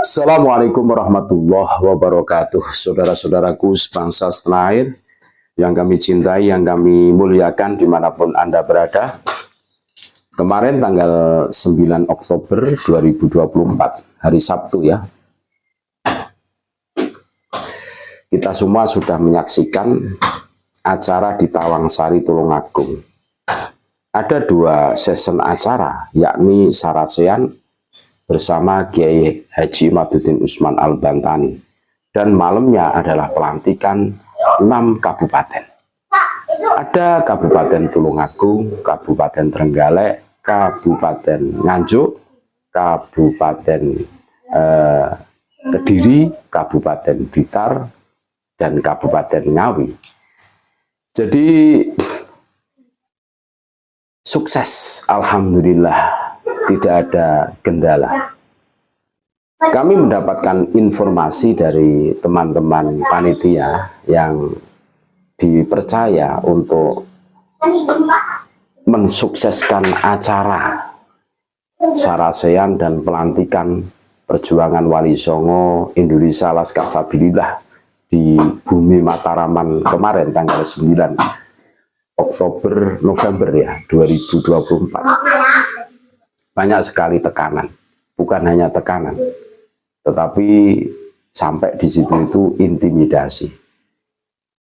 Assalamualaikum warahmatullahi wabarakatuh. Saudara-saudaraku sebangsa setanah air yang kami cintai, yang kami muliakan dimanapun Anda berada. Kemarin tanggal 9 Oktober 2024, hari Sabtu ya, kita semua sudah menyaksikan acara di Tawangsari Tulungagung. Ada dua season acara, yakni Sarasehan bersama Kiai Haji Imaduddin Usman Al-Bantani, dan malamnya adalah pelantikan 6 kabupaten. Ada Kabupaten Tulungagung, Kabupaten Trenggalek, Kabupaten Nganjuk, Kabupaten Kediri, Kabupaten Blitar, dan Kabupaten Ngawi. Jadi sukses, alhamdulillah, tidak ada kendala. Kami mendapatkan informasi dari teman-teman panitia yang dipercaya untuk mensukseskan acara Sarasehan dan pelantikan perjuangan Wali Songo Indonesia Laskar Sabilillah di Bumi Mataraman kemarin tanggal 9 Oktober November ya 2024. Banyak sekali tekanan, bukan hanya tekanan, tetapi sampai di situ itu intimidasi.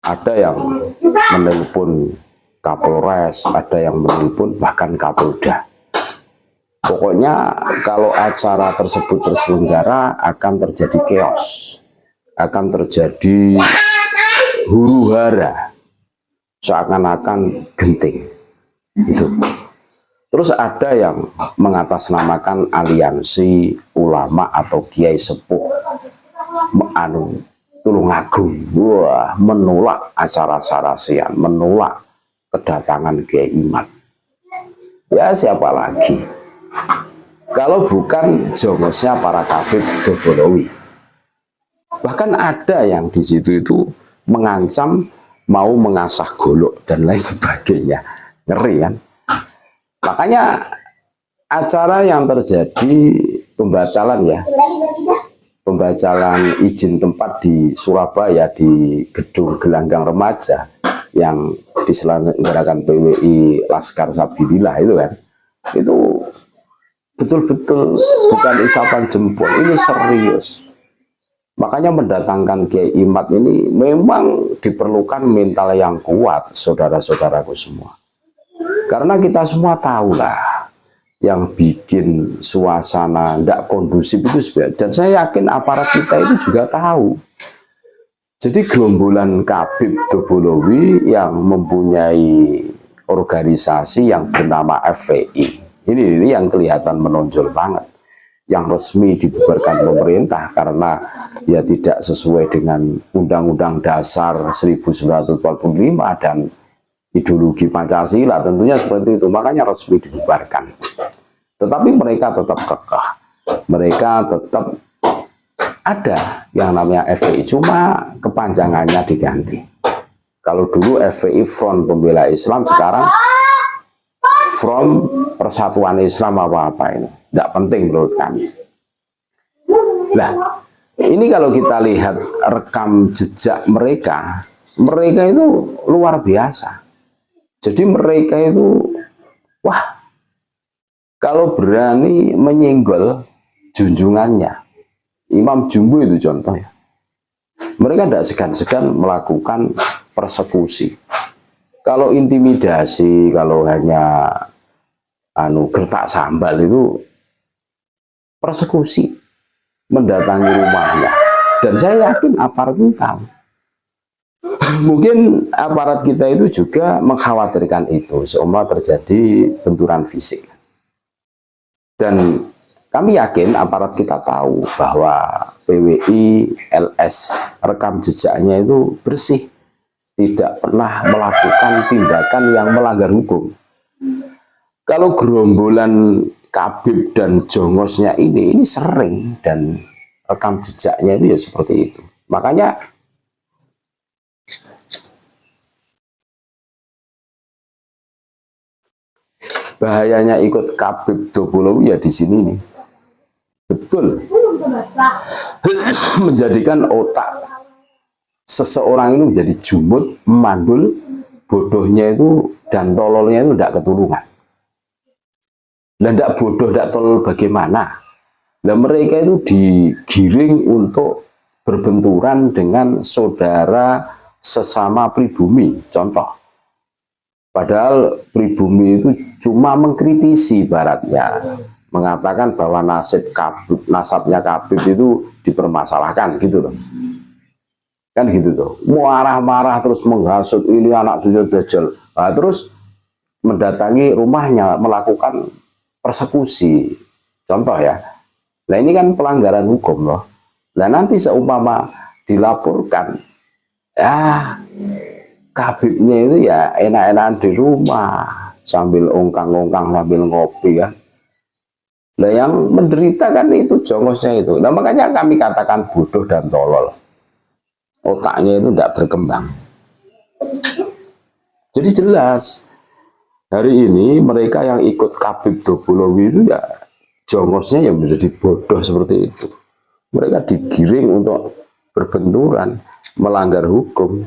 Ada yang menelpon Kapolres, ada yang menelpon bahkan Kapolda. Pokoknya kalau acara tersebut terselenggara akan terjadi chaos, akan terjadi huru-hara, seakan-akan genting. Itu. Terus ada yang mengatasnamakan aliansi ulama atau kiai sepuh Tulungagung, wah, menolak acara Sarasehan, menolak kedatangan Kiai Imad. Ya siapa lagi kalau bukan jongosnya para Kabid Dobolowi. Bahkan ada yang di situ itu mengancam mau mengasah golok dan lain sebagainya. Ngeri kan? Makanya acara yang terjadi pembatalan ya, pembatalan izin tempat di Surabaya di Gedung Gelanggang Remaja yang diselenggarakan PWI Laskar Sabilillah itu kan, itu betul-betul bukan isapan jempol, ini serius. Makanya mendatangkan Kiai Imad ini memang diperlukan mental yang kuat, saudara-saudaraku semua. Karena kita semua tahu lah, yang bikin suasana tidak kondusif itu sebenarnya. Dan saya yakin aparat kita itu juga tahu. Jadi gerombolan Kabid Dobolowi yang mempunyai organisasi yang bernama FPI. Ini yang kelihatan menonjol banget. Yang resmi dibubarkan pemerintah karena ya tidak sesuai dengan Undang-Undang Dasar 1945 dan ideologi Pancasila, tentunya seperti itu, makanya resmi dibubarkan. Tetapi mereka tetap kekeh, mereka tetap ada yang namanya FPI, cuma kepanjangannya diganti. Kalau dulu FPI Front Pembela Islam, sekarang Front Persatuan Islam apa-apa ini, tidak penting menurut kami. Nah, ini kalau kita lihat rekam jejak mereka, mereka itu luar biasa. Jadi mereka itu, wah, kalau berani menyenggol junjungannya, Imam Jumbo itu contohnya, mereka tidak segan-segan melakukan persekusi. Kalau intimidasi, kalau hanya gertak sambal itu persekusi, mendatangi rumahnya. Dan saya yakin aparat itu tahu. Mungkin aparat kita itu juga mengkhawatirkan itu, seumpama terjadi benturan fisik. Dan kami yakin aparat kita tahu bahwa PWI, LS, rekam jejaknya itu bersih, tidak pernah melakukan tindakan yang melanggar hukum. Kalau gerombolan Kabid dan jongosnya ini sering, dan rekam jejaknya itu ya seperti itu. Makanya bahayanya ikut Kabid Dobolowi ya di sini nih. Betul, menjadikan otak seseorang itu menjadi jumut, mandul, bodohnya itu dan tololnya itu tidak ketulungan. Dan tidak bodoh, tidak tolol bagaimana? Dan mereka itu digiring untuk berbenturan dengan saudara sesama pribumi. Contoh, padahal pribumi itu cuma mengkritisi baratnya, mengatakan bahwa nasabnya Kabib itu dipermasalahkan gitu loh. Kan gitu tuh, marah-marah terus menghasut ini anak cucu Dajjal. Nah, terus mendatangi rumahnya melakukan persekusi. Contoh ya. Nah ini kan pelanggaran hukum loh. Nah nanti seumpama dilaporkan, ya Kabibnya itu ya enak-enakan di rumah sambil ongkang-ongkang sambil ngopi ya. Nah yang menderita kan itu jongosnya itu. Nah makanya kami katakan bodoh dan tolol. Otaknya itu tidak berkembang. Jadi jelas hari ini mereka yang ikut Kabib Dobolowi itu ya jongosnya yang menjadi bodoh seperti itu. Mereka digiring untuk berbenturan, melanggar hukum.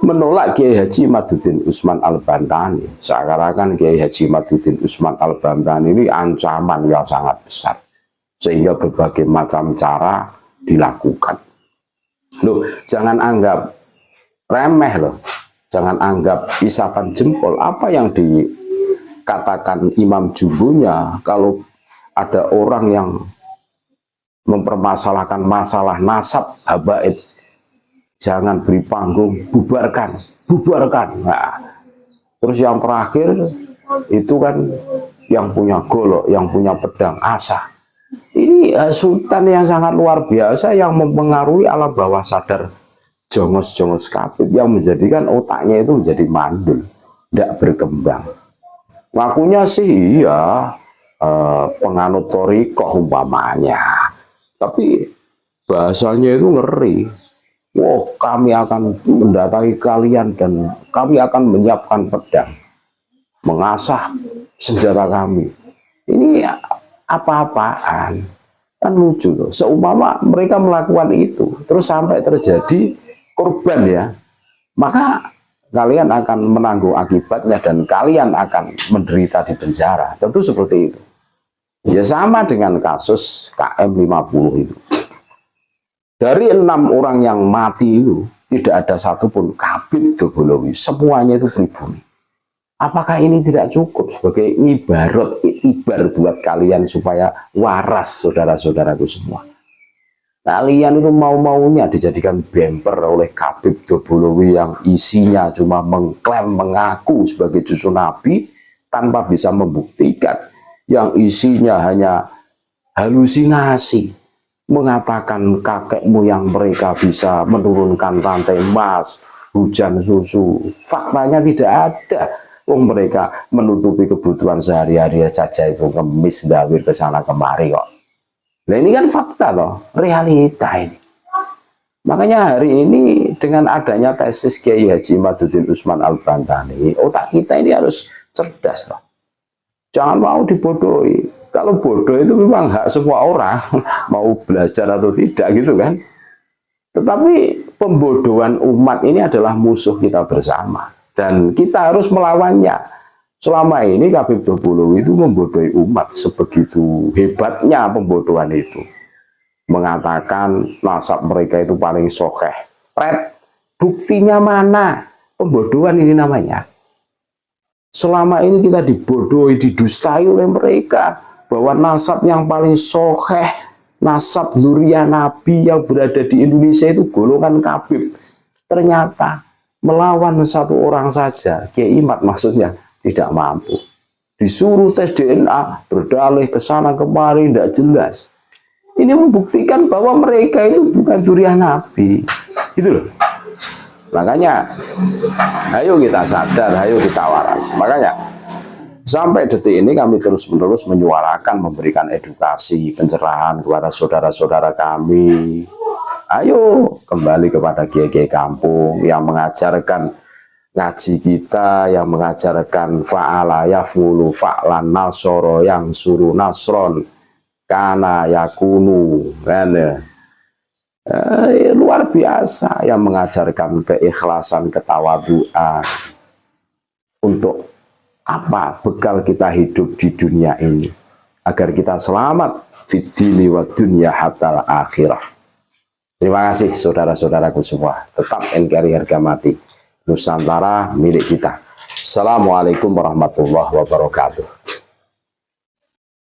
Menolak Kiai Haji Imaduddin Usman Al-Bantani. Seakan-akan Kiai Haji Imaduddin Usman Al-Bantani ini ancaman yang sangat besar. Sehingga berbagai macam cara dilakukan. Loh, jangan anggap remeh loh. Jangan anggap isapan jempol. Apa yang dikatakan Imam Jumbonya kalau ada orang yang mempermasalahkan masalah nasab habaib, jangan beri panggung, bubarkan, bubarkan. Nah, terus yang terakhir itu kan yang punya golok, yang punya pedang asah. Ini hasutan yang sangat luar biasa yang mempengaruhi alam bawah sadar jongos-jongos Kabib yang menjadikan otaknya itu menjadi mandul, tidak berkembang. Ngakunya sih iya penganut thariqah umpamanya, tapi bahasanya itu ngeri. Wow, kami akan mendatangi kalian dan kami akan menyiapkan pedang, mengasah senjata kami. Ini apa-apaan? Kan lucu tuh. Seumpama mereka melakukan itu, terus sampai terjadi korban ya, maka kalian akan menanggung akibatnya dan kalian akan menderita di penjara. Tentu seperti itu. Ya sama dengan kasus KM50 itu. Dari 6 orang yang mati itu, tidak ada satupun Kabib Dobolowi. Semuanya itu pribumi. Apakah ini tidak cukup sebagai ibar buat kalian supaya waras saudara-saudaraku semua? Kalian itu mau-maunya dijadikan bemper oleh Kabib Dobolowi yang isinya cuma mengklaim, mengaku sebagai cucu Nabi tanpa bisa membuktikan, yang isinya hanya halusinasi, mengatakan kakek moyang mereka bisa menurunkan rantai emas, hujan susu. Faktanya tidak ada. Mereka menutupi kebutuhan sehari-hari saja itu ngemis dawir ke sana kemari kok. Nah ini kan fakta loh, realita ini. Makanya hari ini dengan adanya tesis Kiai Haji Imaduddin Usman Al-Bantani, otak kita ini harus cerdas loh. Jangan mau dibodohi. Kalau bodoh itu memang hak semua orang, mau belajar atau tidak gitu kan. Tetapi pembodohan umat ini adalah musuh kita bersama. Dan kita harus melawannya. Selama ini Kabib Dobolowi itu membodohi umat sebegitu hebatnya pembodohan itu. Mengatakan nasab mereka itu paling sokeh. Buktinya mana? Pembodohan ini namanya. Selama ini kita dibodohi, didustai oleh mereka. Bahwa nasab yang paling sokeh, nasab dzurriyyah Nabi yang berada di Indonesia itu golongan Kabib. Ternyata melawan satu orang saja, Kiai Imad maksudnya, tidak mampu. Disuruh tes DNA, berdalih ke sana kemari, tidak jelas. Ini membuktikan bahwa mereka itu bukan dzurriyyah Nabi. Gitu loh. Makanya, ayo kita sadar, ayo kita waras. Makanya, sampai detik ini kami terus-menerus menyuarakan, memberikan edukasi, pencerahan kepada saudara-saudara kami. Ayo kembali kepada kiai-kiai kampung yang mengajarkan ngaji kita yang mengajarkan fa'ala yafulu fa'lan nasoro yang suruh nasron kana yakunu kan ya. Luar biasa yang mengajarkan keikhlasan, ketawaduan. Untuk apa bekal kita hidup di dunia ini agar kita selamat fid dini wa dunya hatta akhirah. Terima kasih saudara-saudaraku semua. Tetap NKRI harga mati. Nusantara milik kita. Assalamualaikum warahmatullahi wabarakatuh.